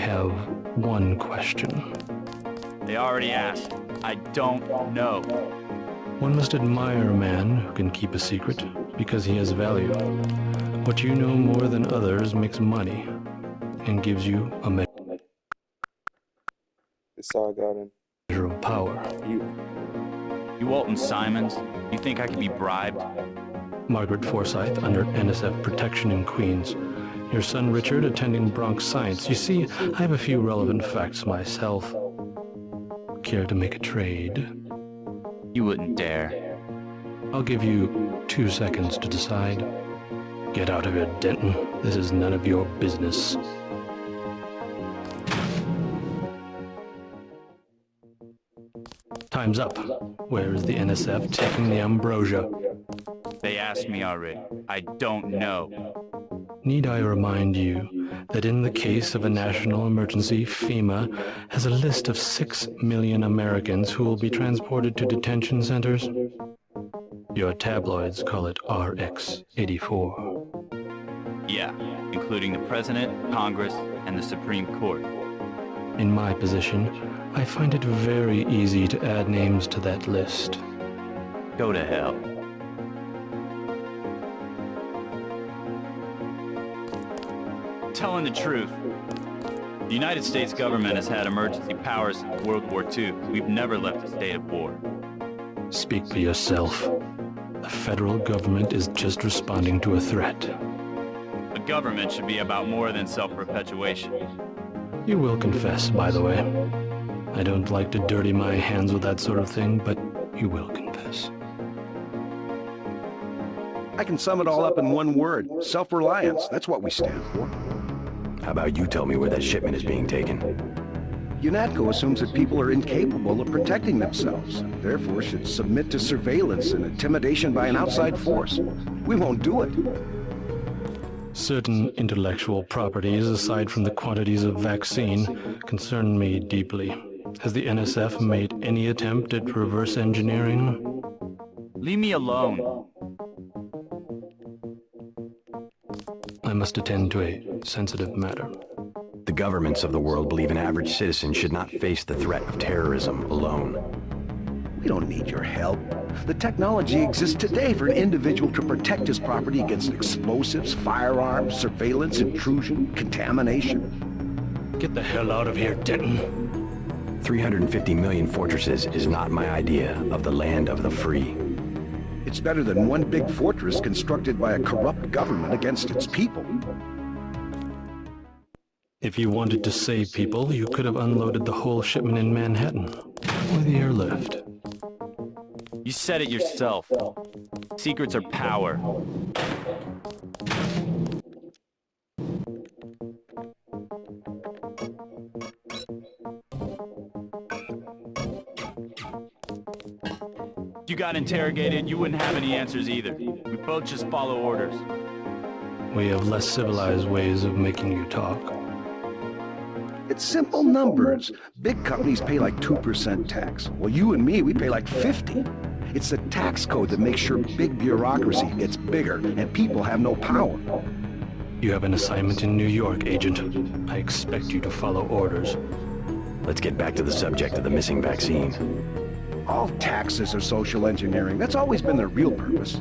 have one question. They already asked. I don't know. One must admire a man who can keep a secret because he has value. What you know more than others makes money and gives you a measure This all got him. of power. You Walton Simons, you think I can be bribed? Margaret Forsyth under NSF protection in Queens. Your son Richard attending Bronx Science. You see, I have a few relevant facts myself. Care to make a trade? You wouldn't dare. I'll give you 2 seconds to decide. Get out of here, Denton. This is none of your business. Time's up. Where is the NSF taking the ambrosia? They asked me already. I don't know. Need I remind you that in the case of a national emergency, FEMA has a list of 6 million Americans who will be transported to detention centers? Your tabloids call it RX-84. Yeah, including the President, Congress, and the Supreme Court. In my position, I find it very easy to add names to that list. Go to hell. Telling the truth. The United States government has had emergency powers since World War II. We've never left a state of war. Speak for yourself. The federal government is just responding to a threat. The government should be about more than self-perpetuation. You will confess, by the way. I don't like to dirty my hands with that sort of thing, but you will confess. I can sum it all up in one word. Self-reliance. That's what we stand for. How about you tell me where that shipment is being taken? UNATCO assumes that people are incapable of protecting themselves, therefore should submit to surveillance and intimidation by an outside force. We won't do it. Certain intellectual properties, aside from the quantities of vaccine, concern me deeply. Has the NSF made any attempt at reverse engineering? Leave me alone. I must attend to a sensitive matter. The governments of the world believe an average citizen should not face the threat of terrorism alone. We don't need your help. The technology exists today for an individual to protect his property against explosives, firearms, surveillance, intrusion, contamination. Get the hell out of here, Denton. 350 million fortresses is not my idea of the land of the free. It's better than one big fortress constructed by a corrupt government against its people. If you wanted to save people, you could have unloaded the whole shipment in Manhattan, or the airlift. You said it yourself. Secrets are power. If you got interrogated, you wouldn't have any answers either. We both just follow orders. We have less civilized ways of making you talk. It's simple numbers. Big companies pay like 2% tax. Well, you and me, we pay like 50. It's the tax code that makes sure big bureaucracy gets bigger and people have no power. You have an assignment in New York, Agent. I expect you to follow orders. Let's get back to the subject of the missing vaccine. All taxes are social engineering. That's always been their real purpose.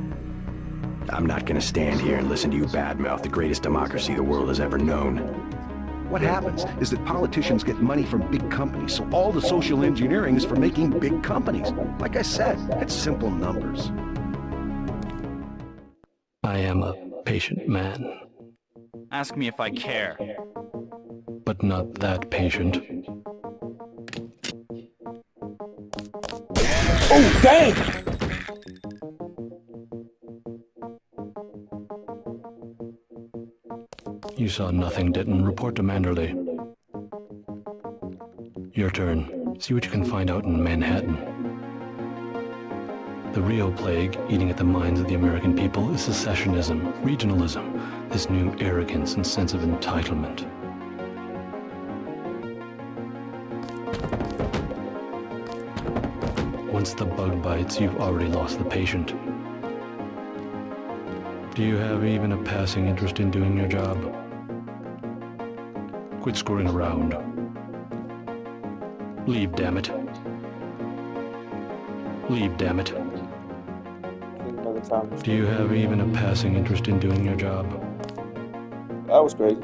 I'm not gonna stand here and listen to you badmouth the greatest democracy the world has ever known. What happens is that politicians get money from big companies, so all the social engineering is for making big companies. Like I said, it's simple numbers. I am a patient man, Ask me if I care. but not that patient. Oh, dang! You saw nothing, Denton. Report to Manderley. Your turn. See what you can find out in Manhattan. The real plague eating at the minds of the American people is secessionism, regionalism, this new arrogance and sense of entitlement. Once the bug bites, you've already lost the patient. Do you have even a passing interest in doing your job? Quit screwing around. Leave, damn it. Leave, damn it. Another time. Do you have even a passing interest in doing your job? That was crazy.